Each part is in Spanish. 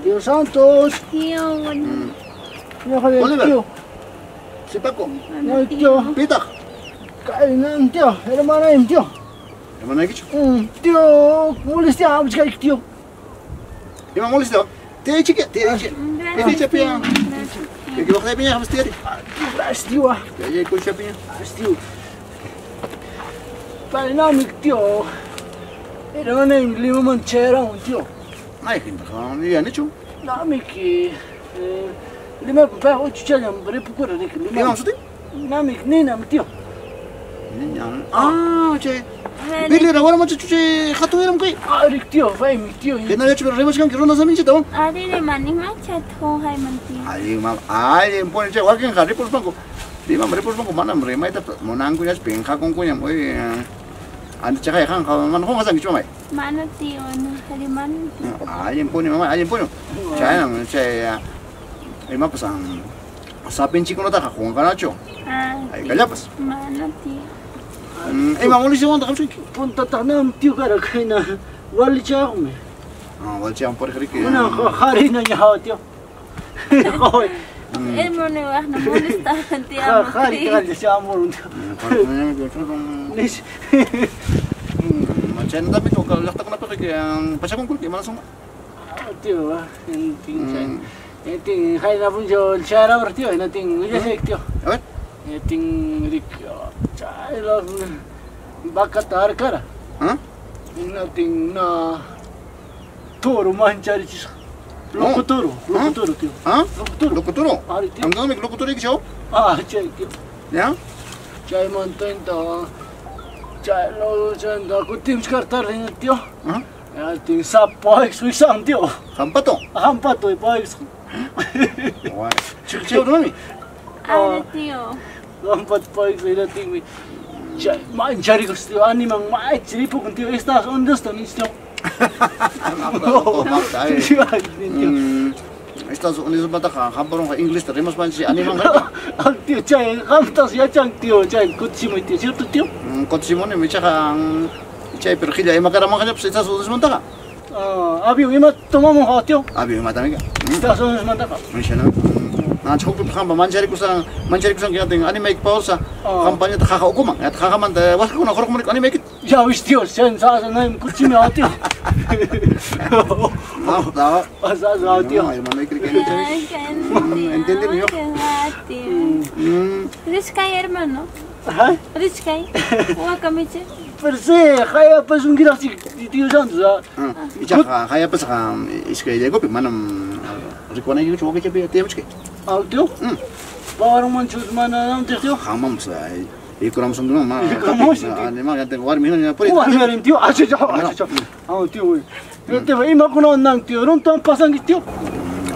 Tío Santos. Tío, bueno. Oliver. Tío. Si Paco. Tío. Pita. Kainan tío. Hermana em tío. Hermana kicho. Tío, molestia habis kayak tío. Ima molesta. Te chique, te chique. Te chapia. Que waktu punya habis tadi. Gracias tío. Ya ikut chapia. Gracias tío. Kainan tío. Hermana em lima manchera tío. Ay, gente, ya han hecho. Namik lima pa ocho chanya mbere pukura nik Lima maksudnya? Namik nina tío. Ah, che. Bili rawar macam cuci khatu iram kai. Rik tío, vai mi tío. Kena ya coba remas kan kirona samin che tahu. Ari le mani macet ho hai manti. Ay, pon che wakin hari pun bangku. Lima merepos bangku mana merema itu monangku ya pengka kongku yang oi. Anda cakap kan kalau mana kau ngasang cuma mai. Mana tío, hari man. Ay, pon mama, ay pon. Saya nama saya. Lima pasang. Sapin chico no tak kau kan aco. Ay, kaya pas. Mana tío. Mamuli sih orang tak sih. Punta tanam tío cara kaina wali chao me. Wal siang por hari ke. Mana hari na nyaho tío. Koi. Hermano wah na molesta tío. Hari kan siya amor. Nis. Macam tapi tu kalau letak kenapa ke yang pasal kongkul gimana semua? Tío, ting hai na pun jo cara bertio, na ting uja sek tío. Apa? Ting rik chai lo bakat tar kara. Hah? Na ting na toro mancari cis. Lokotoro tío. Hah? Lokotoro. Lokotoro? Hari tío. Kamu tahu lokotoro itu siapa? Cai tío. Ya? Cai manten ta. Cai lo janda ku tim skartar ni tío. Hah? Ya ting sapo exuisam tío. Hampa tu? Hampa tu paix. Wah, cik tu ni. Ari tío. Hampa paix ila ting. Cai mancari ko tío ani mang mai ciri po tío estas understand tío. Estas Unidos bataka hampa orang English terima sih ani mang kan? Tío cai hamtas ya cang tío cai kutsi mo tío cierto tío. Kau Simon ni macam cai perkhidmatan makara makanya estas Unidos mantaka. Abi ima tomamos ha tío. Abi mata ni kan? Estas Unidos mantaka. Macam nah cukup hampa mancari kusang kita tengok ani make pausa kampanye tak kakak hukum ya kakak man wah kau nak korok ani make Ya wis tío, sen sa naim kutsi mo ha tío. tahu Asa sa tío. Ay, mana ikut kan? Entender ni yo. Rizkai hermano. Hai? Rizkai. Wa kamiche. Perse, kaya pas un gira si tío Santos. Bicara kaya apa sekarang iskai jago mana rikuan aja coba kerja biar tiap sekali. Tío? Parang manchus mana nam tío? Hamam saya. Ikut langsung dulu mah. Ani mah yang war minum ya puri. Wah, merim tío. Acho. Tío. Tío, ima kuno nang tío, ronton pasang tío.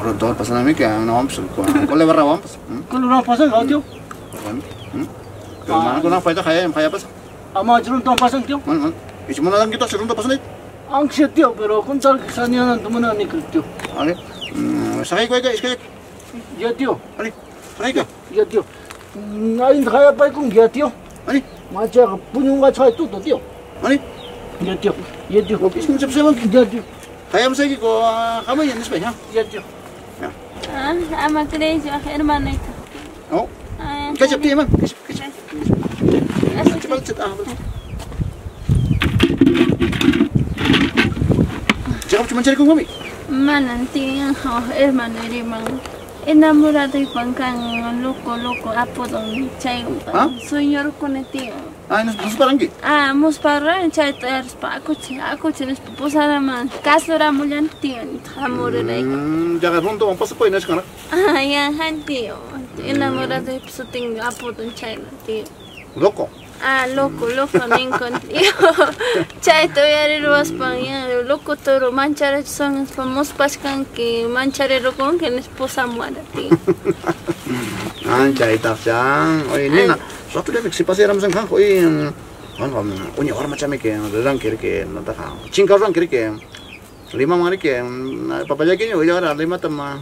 Ronton pasang kami kan nam sul. Kau lebar rawam pas. Kalau orang pasang tío. Mana kau nak pakai kaya pas? Ama ronton pasang tío. Mana? Itu mana orang kita ronton pasang ni? Angsia tío, pero kung sal sanian tu mana ni tío. Ali, sakay ko iskai. Ya tío. Ali, sakay ko. Ya tío. Ngayon kaya pa kung ya tío. Ali, Macha punyong nga chay tuto tío. ali. Ya tío. Ya tío. Is mo sabsaban. Ya tío. Kaya mo sa ko kamay yan ispai ha. Ya tío. Ama crazy hermano ito. Oh. Kacap dia man. Kacap. Cepat cepat. Jangan cuma cari kong kami. Mananti hermano rimang. Enamorado y pangkang loco apo dong chay. Sueño con tío. Nos parang ki. Mus parang chay terus aku cines pusara man. Kasura mulan tío. Amor ray. Jangan ronto ang pasapoy na sekarang. Ya han tío. Enamorado y suting apo dong chay tío. Loko. Loco ningon tío. Chay to yari ruas pang ya. Loco toro manchare son famos paskan que manchare rokon que nes posa muada tío. Chay tak siang. Oh ini na. Suatu dia fiksi pasti ramsang kang. Oh ini. Unya orang macam ni ke. Orang kiri ke. Nanti kang. Cingkau orang kiri ke. Lima mangari ke. Papa jaga ni. Ujar lima tema.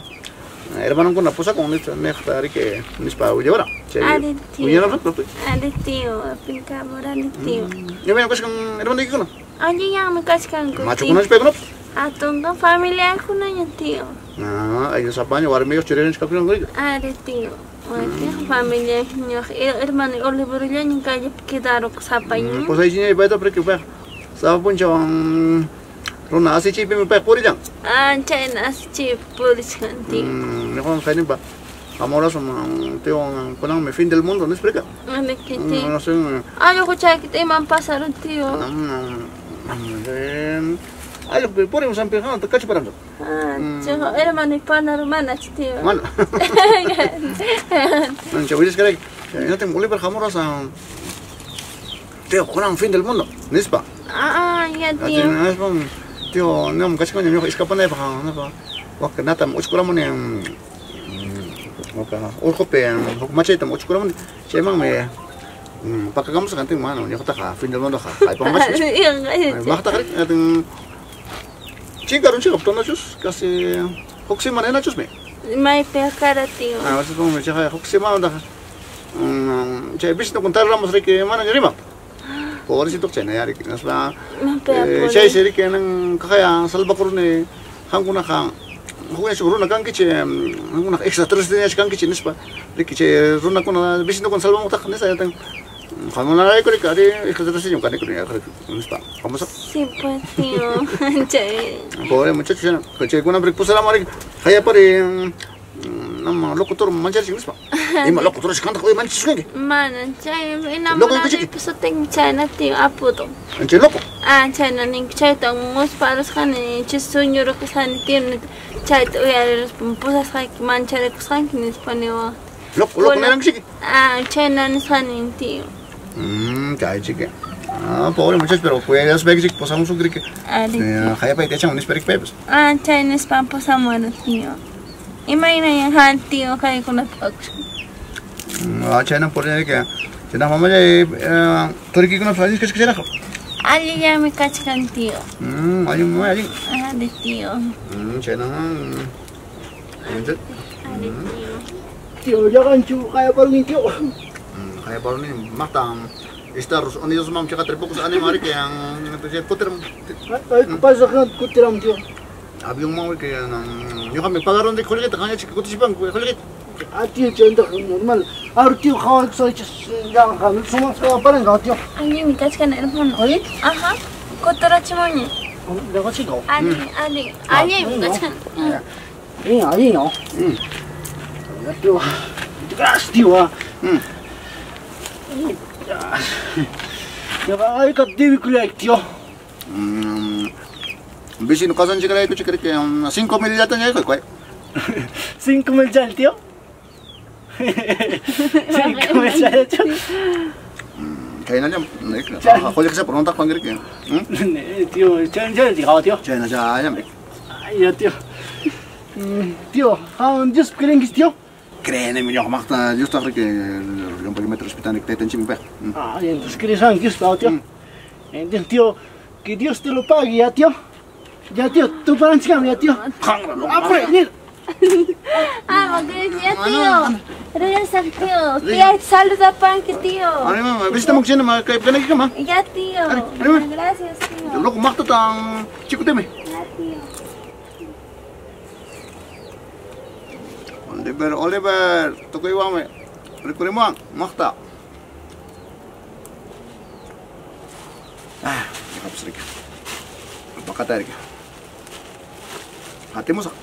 hermano con la posa con esto nectar que mis pa llevará. Ale tío. Uña no propio. Ale tío, pinka morale tío. Yo me pues con hermano de kono. Oye, ya me cascan con Macho con espejo no. Atong familia ko na yun, tío. Ah, ayun sa panyo war meyo chiren kapino ngori. Ale tío. Oye, familia niyo, hermano Oliver yan yung kaya kidaro ko sa panyo. Pues ahí tiene baita pre que pa. Sa puncho Rona así chipe me pa por ya. Ah, China si pulis kan tío. Me con kainin ba. Amora som teo kunang me fin del mundo, no explica. Ale que tío. No sé. Ano ko check ito man pasaron tío. Ay, por un sampejan, te cacho parando. Ah, chico, hermano pana hermana tío. Mano. No chaviles que no te molesta jamora sa teo kunang fin del mundo, nispa. Ah, ya tío. Tío, no me cacho con yo escapan de pa, no pa. Wak nata mo chukura mo ne waka urko pe machete mo chukura mo che mang me pakagam sa kanting mano yo ka fin del mundo ka ay pa mas makta kali ating chingaron siya kapto na chus kasi hoksi man na chus me May pekara tío. ah wasa mo siya hoksi man da che bis no contar ramos que mana rima por si tokche na yari nasla che seri que nang kakaya salba kurne hanguna ka huwag siguro nagkangkitsi hanguna extra 3 dias kangkitsi nispa rikiche runa kuna bis no kon salba mo tak nisa yatang kamu nalai ko rikari extra 3 yung kani ko niya nispa kamu sa Sí, pues tío. Che. pobre muchacho siya kache kuna break po sala mari kaya pare nama lokutor manjar sing nispa ima lokutor sikanta ko manjar sing Mana, che, enamorado y pues tengo China tío, apudo. anche loko Ah, China ning che tong mos paros kani che sueño ro que sani tiene chat uyar pusas hay manchar ko san kin español. loko na lang sige Ah, China ni sani tío. kaya sige pobre muchacho pero puedes ver que posamos un grique Ali. kaya pa ite un esperik pepes Ah, China es pampo samano tío. Imagina yung han tío kaya ko na pag. China por ahí que China mamá ya Turquía con Francia que se Ali ya me kachkan tío. Hay un ahí Ah, de tío. China Ali tío. Tío, jangan cu kaya parang tío. kaya baru nih matang Star Unidos mam cakap terfokus aneh mari que yang itu puter Ay, pasakan ko tiram tío. avión mau que yo kami pagaron de colegio tanya chico tu sipang colegio Ah, tío, cenda normal. Aru tío kawan sa jangan kan semua sekarang parang kau tío. Ay, mi kachkan hermano. Ay, Aha. Kotora chimonya. dah kasi kau. Ali, mi kachkan. Ay, no. Tío, gas tío. Ya, ay kat TV kuliah tío. Bisi no kasan chica itu chica que 5 mil ya tanya kau 5 mil jal tío. 5 mil jal tío. kaya na ako kasi sa pronta pang que Tío, jangan di kau tío. China ja ya me Ay, tío. Tío, kawan just kiring tío. Créeme, mi hijo, más yo estoy que un perímetro hospital que te tengo en Ah, entonces quieres angis, tío. Entonces, tío, que Dios te lo pague, ya, tío. Ya, tío, tú para encima, ya, tío. Ah, por ahí, Ah, magaling ya tío. Regresa tío. Tío, saluda pan que tío. Ano mama, bisita mo kasi na kay pinagi ka ma. Ya tío. Ano? Gracias tío. Lo kumakta tang chico teme. Ya tío. Oliver, tukoy wame. Rekuri mo, makta. Nakapos rin ka. Baka tayo ka. Hati mo sa